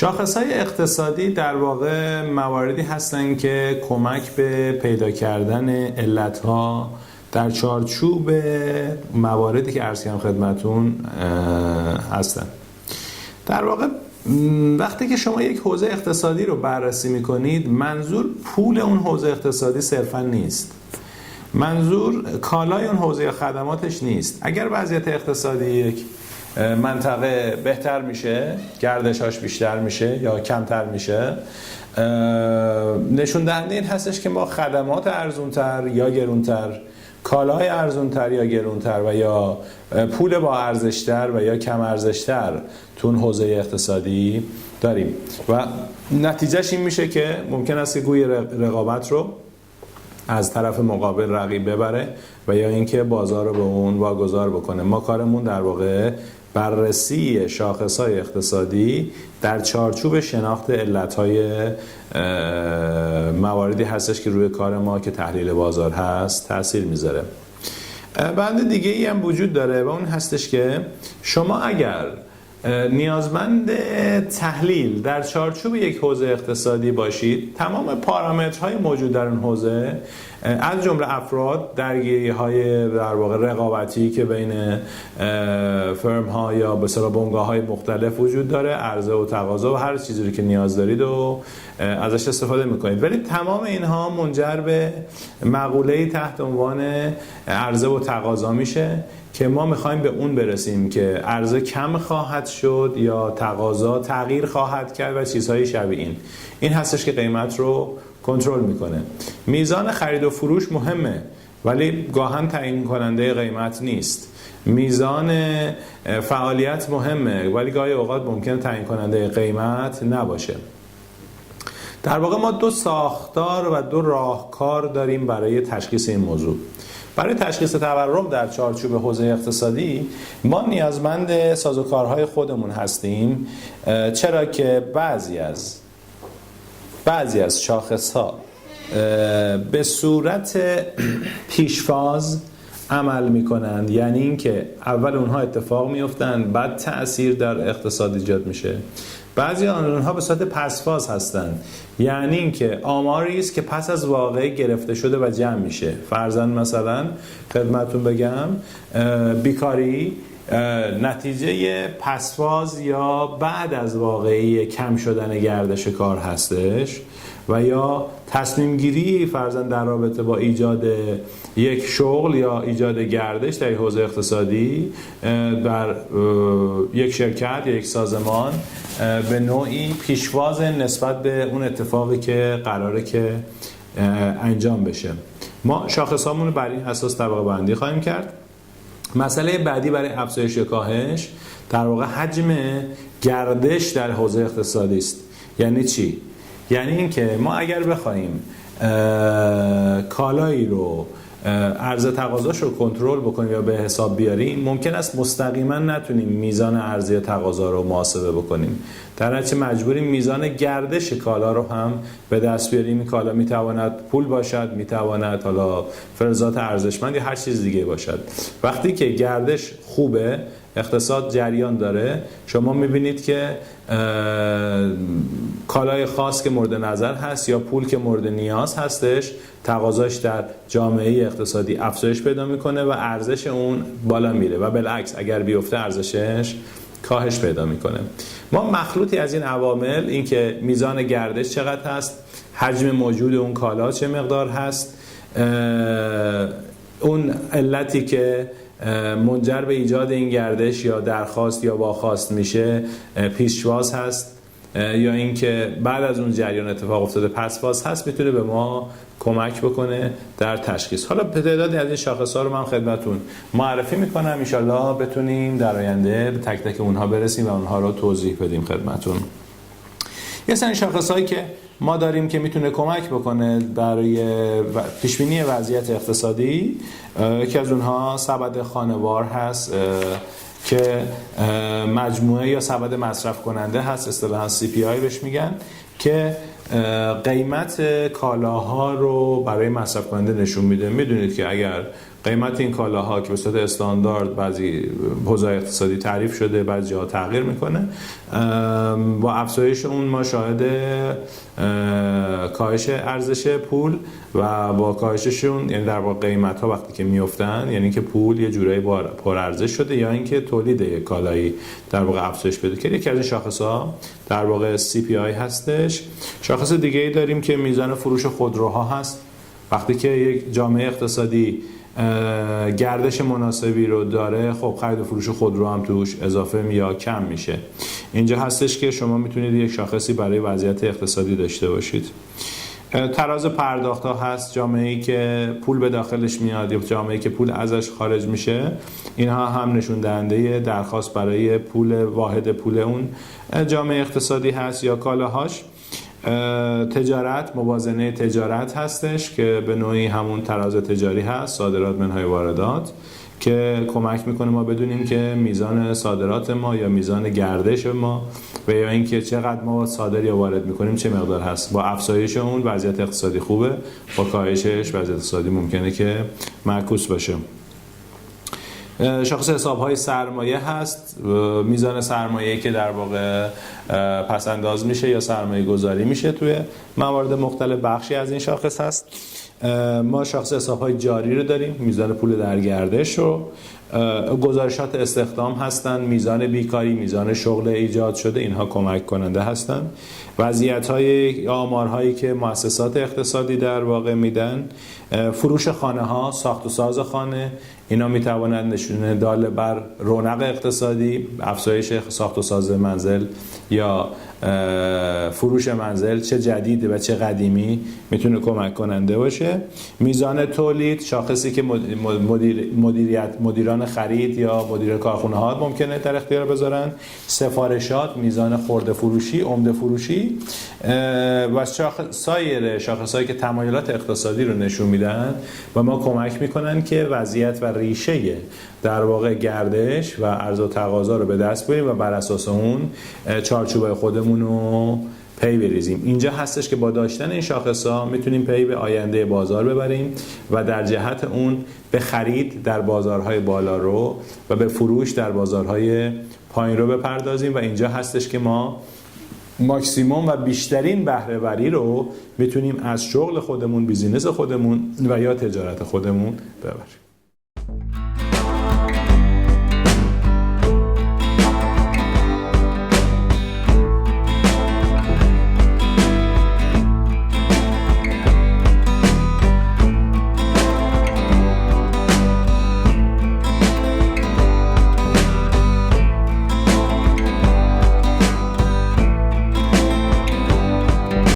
شاخص‌های اقتصادی در واقع مواردی هستند که کمک به پیدا کردن علت‌ها در چارچوب مواردی که عرض کردم خدمتون هستند. در واقع وقتی که شما یک حوزه اقتصادی رو بررسی می‌کنید، منظور پول اون حوزه اقتصادی صرفاً نیست. منظور کالای اون حوزه یا خدماتش نیست. اگر وضعیت اقتصادی یک منطقه بهتر میشه، گردشاش بیشتر میشه یا کمتر میشه، نشون دهنده این هستش که ما خدمات ارزونتر یا گرونتر، کالای ارزونتر یا گرونتر و یا پول با ارزشتر و یا کم ارزشتر تو اون حوزه اقتصادی داریم و نتیجهش این میشه که ممکن است که گوی رقابت رو از طرف مقابل رقیب ببره و یا اینکه بازار رو به اون واگذار بکنه. ما کارمون در واقع بررسی شاخص‌های اقتصادی در چارچوب شناخت علت‌های مواردی هستش که روی کار ما که تحلیل بازار هست تأثیر میذاره. بند دیگه ای هم وجود داره و اون هستش که شما اگر نیازمند تحلیل در چارچوب یک حوزه اقتصادی باشید، تمام پارامترهای موجود در اون حوزه از جمله افراد، درگیری‌های در واقع رقابتی که بین فرم‌ها یا به اصطلاح بنگاه‌های مختلف وجود داره، عرضه و تقاضا و هر چیزی رو که نیاز دارید و ازش استفاده می‌کنید، ولی تمام اینها منجر به مقوله‌ای تحت عنوان عرضه و تقاضا میشه که ما میخوایم به اون برسیم که عرضه کم خواهد شد یا تقاضا تغییر خواهد کرد و چیزهای شبیه این هستش که قیمت رو کنترل میکنه. میزان خرید و فروش مهمه ولی گاهن تعیین کننده قیمت نیست. میزان فعالیت مهمه ولی گاهی اوقات ممکنه تعیین کننده قیمت نباشه. در واقع ما دو ساختار و دو راهکار داریم برای تشخیص این موضوع. برای تشخیص تورم در چارچوب حوزه اقتصادی ما نیازمند سازوکارهای خودمون هستیم، چرا که بعضی از شاخص‌ها به صورت پیشفاز عمل می‌کنند، یعنی اینکه اول اونها اتفاق می‌افتند بعد تأثیر در اقتصاد ایجاد میشه. بعضی آنها به صورت پسفاز هستند، یعنی اینکه آماری است که پس از واقعه گرفته شده و جمع میشه. فرضاً مثلا خدمتتون بگم بیکاری نتیجه پسفاز یا بعد از واقعه کم شدن گردش کار هستش و یا تصمیم گیری فرضاً در رابطه با ایجاد یک شغل یا ایجاد گردش در حوزه اقتصادی در یک شرکت یا یک سازمان به نوعی پیشواز نسبت به اون اتفاقی که قراره که انجام بشه. ما شاخص‌هامون رو بر این اساس طبقه بندی خواهیم کرد. مسئله بعدی برای افزایش یا کاهش در واقع حجم گردش در حوزه اقتصادی است. یعنی چی؟ یعنی اینکه ما اگر بخوایم کالایی رو عرضه تقاضاش رو کنترل بکنیم یا به حساب بیاریم، ممکن است مستقیما نتونیم میزان عرضه تقاضا رو محاسبه بکنیم، در نتیجه مجبوریم میزان گردش کالا رو هم به دست بیاریم. این کالا میتواند پول باشد، میتواند حالا فلزات ارزشمند یا هر چیز دیگه باشد. وقتی که گردش خوبه، اقتصاد جریان داره، شما میبینید که کالای خاص که مورد نظر هست یا پول که مورد نیاز هستش، تقاضاش در جامعه اقتصادی افزایش پیدا میکنه و ارزش اون بالا میره و بالعکس اگر بیفته ارزشش کاهش پیدا میکنه. ما مخلوطی از این عوامل، این که میزان گردش چقدر هست، حجم موجود اون کالا چه مقدار هست، اون علتی که منجر به ایجاد این گردش یا درخواست یا واخواست میشه پیشواز هست یا اینکه بعد از اون جریان اتفاق افتاده پسفاز هست، میتونه به ما کمک بکنه در تشخیص. حالا تعدادی از این شاخص‌ها رو من خدمتتون معرفی میکنم، ان شاءالله بتونیم در آینده به تک تک اونها برسیم و اونها رو توضیح بدیم خدمتتون. یه سری شاخص‌هایی که ما داریم که میتونه کمک بکنه برای پیشبینی وضعیت اقتصادی، یکی از اونها سبد خانوار هست که مجموعه یا سبد مصرف کننده هست، اصطلاحاً CPI بهش میگن، که قیمت کالاها رو برای مصرف کننده نشون میده. میدونید که اگر قیمت این کالاها که به صورت استاندارد بعضی حوزه‌های اقتصادی تعریف شده، بعضی جاها تغییر میکنه، با افزایش اون ما شاهد کاهش ارزش پول و با کاهششون، یعنی در واقع قیمت ها وقتی که میافتن یعنی که پول یه جورایی پر ارزش شده یا اینکه تولید یک کالایی در واقع افزایش پیدا کرده. یکی از این شاخص ها در واقع CPI هستش. شاخص دیگه ای داریم که میزان فروش خودروها هست. وقتی که یک جامعه اقتصادی گردش مناسبی رو داره، خب خرید و فروش خودرو هم توش اضافه یا کم میشه. اینجا هستش که شما میتونید یک شاخصی برای وضعیت اقتصادی داشته باشید. تراز پرداخت ها هست، جامعه‌ای که پول به داخلش میاد یا جامعه‌ای که پول ازش خارج میشه، اینها هم نشون دهنده درخواست برای پول واحد پول اون جامعه اقتصادی هست یا کالاهاش. تجارت، موازنه تجارت هستش که به نوعی همون تراز تجاری هست، صادرات منهای واردات، که کمک میکنه ما بدونیم که میزان صادرات ما یا میزان گردش ما و یا اینکه چقدر ما صادر یا وارد میکنیم چه مقدار هست. با افزایش اون وضعیت اقتصادی خوبه، با کاهشش وضعیت اقتصادی ممکنه که معکوس باشه. شاخص حساب‌های سرمایه هست، میزان سرمایه‌ای که در واقع پس انداز میشه یا سرمایه گذاری میشه توی موارد مختلف، بخشی از این شاخص هست. ما شاخص حساب‌های جاری رو داریم، میزان پول در گردش رو، گزارشات استخدام هستن، میزان بیکاری، میزان شغل ایجاد شده، اینها کمک کننده هستن. وضعیت‌های آمارهایی که مؤسسات اقتصادی در واقع میدن، فروش خانه ها، ساخت و ساز خانه، اینا میتوانند نشونه دال بر رونق اقتصادی، افزایش ساخت و ساز منزل یا فروش منزل چه جدید و چه قدیمی میتونه کمک کننده باشه. میزان تولید، شاخصی که مدیران خرید یا مدیر کارخونه ها ممکنه در اختیار بذارن. سفارشات، میزان خرده فروشی، عمده فروشی و سایر شاخصهایی که تمایلات اقتصادی رو نشون میدن و ما کمک میکنن که وضعیت و ریشه در واقع گردش و عرضه و تقاضا رو به دست بیاریم و بر اساس اون چارچوب خودمون رو پی بریزیم. اینجا هستش که با داشتن این شاخص‌ها میتونیم پی به آینده بازار ببریم و در جهت اون به خرید در بازارهای بالا رو و به فروش در بازارهای پایین رو بپردازیم و اینجا هستش که ما ماکسیموم و بیشترین بهره وری رو میتونیم از شغل خودمون، بیزینس خودمون و یا تجارت خودمون ببریم.